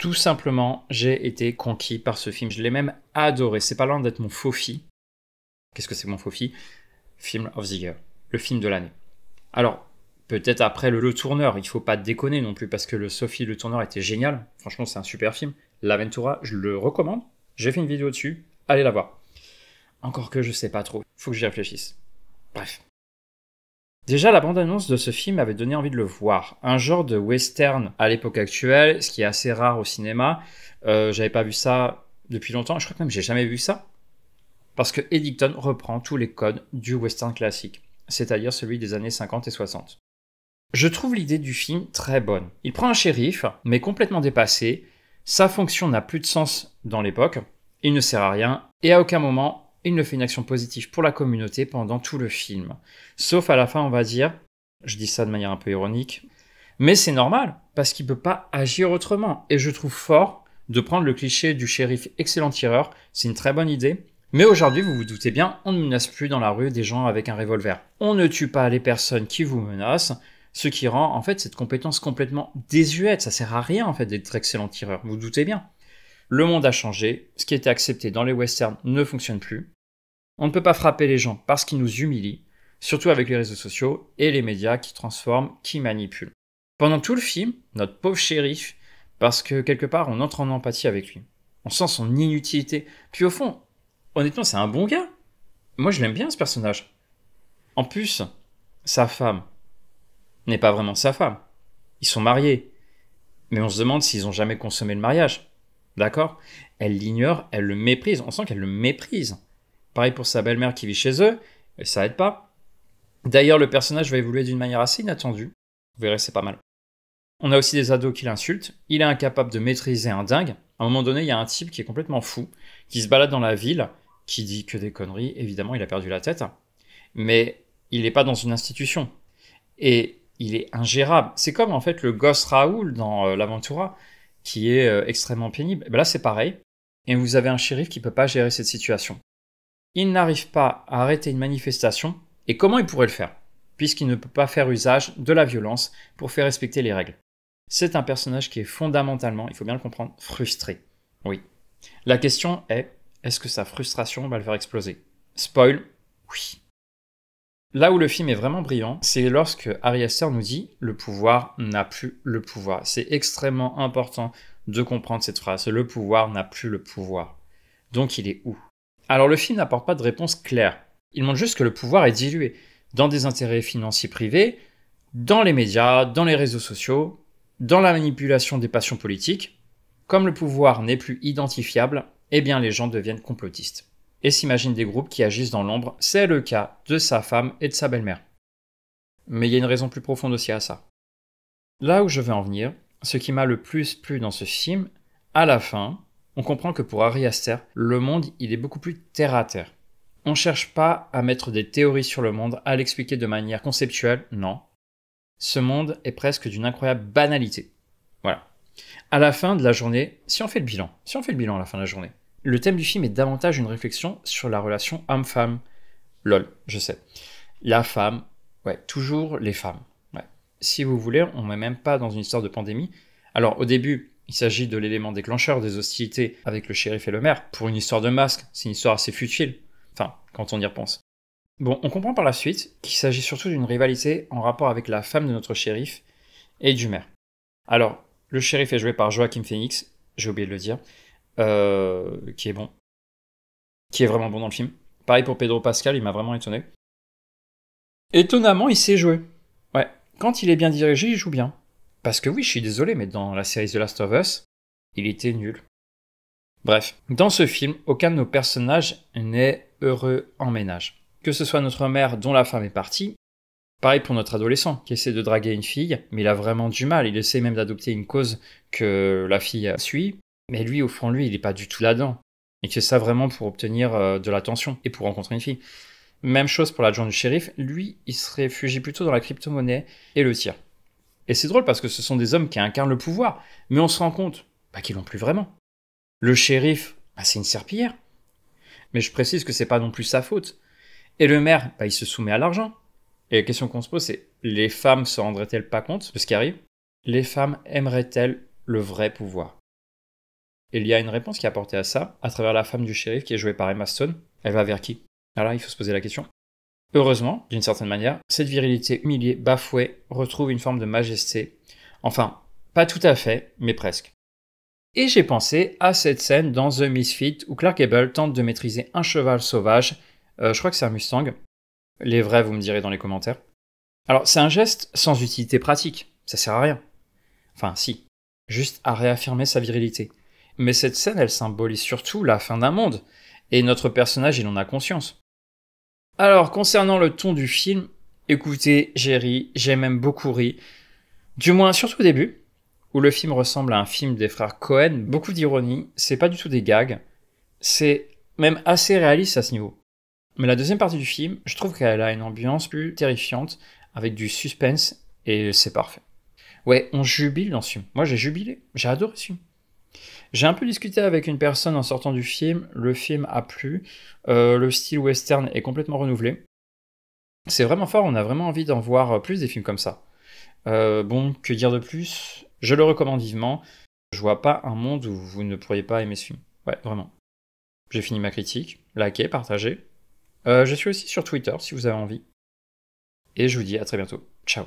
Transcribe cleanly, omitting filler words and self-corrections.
Tout simplement, j'ai été conquis par ce film. Je l'ai même adoré. C'est pas loin d'être mon faux-fi. Qu'est-ce que c'est mon faux-fi? Film of the Year. Le film de l'année. Alors, peut-être après Le Tourneur. Il faut pas déconner non plus parce que le Sophie Le Tourneur était génial. Franchement, c'est un super film. L'Aventura, je le recommande. J'ai fait une vidéo dessus. Allez la voir. Encore que je sais pas trop. Faut que j'y réfléchisse. Bref. Déjà, la bande-annonce de ce film avait donné envie de le voir. Un genre de western à l'époque actuelle, ce qui est assez rare au cinéma. J'avais pas vu ça depuis longtemps. Je crois que même j'ai jamais vu ça. Parce que Eddington reprend tous les codes du western classique, c'est-à-dire celui des années 50 et 60. Je trouve l'idée du film très bonne. Il prend un shérif, mais complètement dépassé. Sa fonction n'a plus de sens dans l'époque. Il ne sert à rien. Et à aucun moment, il ne fait une action positive pour la communauté pendant tout le film. Sauf à la fin, on va dire, je dis ça de manière un peu ironique, mais c'est normal, parce qu'il ne peut pas agir autrement. Et je trouve fort de prendre le cliché du shérif excellent tireur, c'est une très bonne idée. Mais aujourd'hui, vous vous doutez bien, on ne menace plus dans la rue des gens avec un revolver. On ne tue pas les personnes qui vous menacent, ce qui rend en fait cette compétence complètement désuète. Ça sert à rien en fait d'être excellent tireur, vous vous doutez bien. Le monde a changé, ce qui était accepté dans les westerns ne fonctionne plus. On ne peut pas frapper les gens parce qu'ils nous humilient, surtout avec les réseaux sociaux et les médias qui transforment, qui manipulent. Pendant tout le film, notre pauvre shérif, parce que quelque part on entre en empathie avec lui. On sent son inutilité. Puis au fond, honnêtement, c'est un bon gars. Moi, je l'aime bien ce personnage. En plus, sa femme n'est pas vraiment sa femme. Ils sont mariés. Mais on se demande s'ils ont jamais consommé le mariage. D'accord? Elle l'ignore, elle le méprise. On sent qu'elle le méprise. Pareil pour sa belle-mère qui vit chez eux, et ça aide pas. D'ailleurs, le personnage va évoluer d'une manière assez inattendue. Vous verrez, c'est pas mal. On a aussi des ados qui l'insultent. Il est incapable de maîtriser un dingue. À un moment donné, il y a un type qui est complètement fou, qui se balade dans la ville, qui dit que des conneries. Évidemment, il a perdu la tête. Mais il n'est pas dans une institution. Et il est ingérable. C'est comme en fait le gosse Raoul dans l'Aventura, qui est extrêmement pénible. Et ben là, c'est pareil. Et vous avez un shérif qui ne peut pas gérer cette situation. Il n'arrive pas à arrêter une manifestation, et comment il pourrait le faire, puisqu'il ne peut pas faire usage de la violence pour faire respecter les règles. C'est un personnage qui est fondamentalement, il faut bien le comprendre, frustré. Oui. La question est, est-ce que sa frustration va le faire exploser? Spoil, oui. Là où le film est vraiment brillant, c'est lorsque Ari Aster nous dit « le pouvoir n'a plus le pouvoir ». C'est extrêmement important de comprendre cette phrase. Le pouvoir n'a plus le pouvoir. Donc il est où? Alors le film n'apporte pas de réponse claire. Il montre juste que le pouvoir est dilué dans des intérêts financiers privés, dans les médias, dans les réseaux sociaux, dans la manipulation des passions politiques. Comme le pouvoir n'est plus identifiable, eh bien les gens deviennent complotistes et s'imaginent des groupes qui agissent dans l'ombre. C'est le cas de sa femme et de sa belle-mère. Mais il y a une raison plus profonde aussi à ça. Là où je veux en venir, ce qui m'a le plus plu dans ce film, à la fin, on comprend que pour Ari Aster, le monde, il est beaucoup plus terre à terre. On ne cherche pas à mettre des théories sur le monde, à l'expliquer de manière conceptuelle, non. Ce monde est presque d'une incroyable banalité. Voilà. À la fin de la journée, si on fait le bilan à la fin de la journée, le thème du film est davantage une réflexion sur la relation homme-femme. Lol, je sais. La femme, ouais, toujours les femmes. Ouais. Si vous voulez, on n'est même pas dans une histoire de pandémie. Alors au début, il s'agit de l'élément déclencheur des hostilités avec le shérif et le maire. Pour une histoire de masque, c'est une histoire assez futile. Enfin, quand on y repense. Bon, on comprend par la suite qu'il s'agit surtout d'une rivalité en rapport avec la femme de notre shérif et du maire. Alors, le shérif est joué par Joaquin Phoenix, j'ai oublié de le dire, qui est bon. Qui est vraiment bon dans le film. Pareil pour Pedro Pascal, il m'a vraiment étonné. Étonnamment, il sait jouer. Ouais, quand il est bien dirigé, il joue bien. Parce que oui, je suis désolé, mais dans la série The Last of Us, il était nul. Bref, dans ce film, aucun de nos personnages n'est heureux en ménage. Que ce soit notre mère dont la femme est partie, pareil pour notre adolescent qui essaie de draguer une fille, mais il a vraiment du mal, il essaie même d'adopter une cause que la fille suit, mais lui, au fond de lui, il n'est pas du tout là-dedans. Il fait ça vraiment pour obtenir de l'attention et pour rencontrer une fille. Même chose pour l'adjoint du shérif, lui, il se réfugie plutôt dans la crypto-monnaie et le tir. Et c'est drôle parce que ce sont des hommes qui incarnent le pouvoir, mais on se rend compte qu'ils l'ont plus vraiment. Le shérif, c'est une serpillière. Mais je précise que c'est pas non plus sa faute. Et le maire, il se soumet à l'argent. Et la question qu'on se pose, c'est les femmes se rendraient-elles pas compte de ce qui arrive? Les femmes aimeraient-elles le vrai pouvoir? Et il y a une réponse qui est apportée à ça, à travers la femme du shérif qui est jouée par Emma Stone. Elle va vers qui? Alors là, il faut se poser la question. Heureusement, d'une certaine manière, cette virilité humiliée, bafouée, retrouve une forme de majesté. Enfin, pas tout à fait, mais presque. Et j'ai pensé à cette scène dans The Misfit où Clark Gable tente de maîtriser un cheval sauvage. Je crois que c'est un Mustang. Les vrais, vous me direz dans les commentaires. Alors, c'est un geste sans utilité pratique. Ça sert à rien. Enfin, si. Juste à réaffirmer sa virilité. Mais cette scène, elle symbolise surtout la fin d'un monde. Et notre personnage, il en a conscience. Alors, concernant le ton du film, écoutez, j'ai ri, j'ai même beaucoup ri. Du moins, surtout au début, où le film ressemble à un film des frères Cohen, beaucoup d'ironie, c'est pas du tout des gags, c'est même assez réaliste à ce niveau. Mais la deuxième partie du film, je trouve qu'elle a une ambiance plus terrifiante, avec du suspense, et c'est parfait. Ouais, on jubile dans ce film. Moi, j'ai jubilé, j'ai adoré ce film. J'ai un peu discuté avec une personne en sortant du film, le film a plu, le style western est complètement renouvelé. C'est vraiment fort, on a vraiment envie d'en voir plus des films comme ça. Bon, que dire de plus? Je le recommande vivement. Je vois pas un monde où vous ne pourriez pas aimer ce film. Ouais, vraiment. J'ai fini ma critique. Likez, partagez. Je suis aussi sur Twitter si vous avez envie. Et je vous dis à très bientôt. Ciao.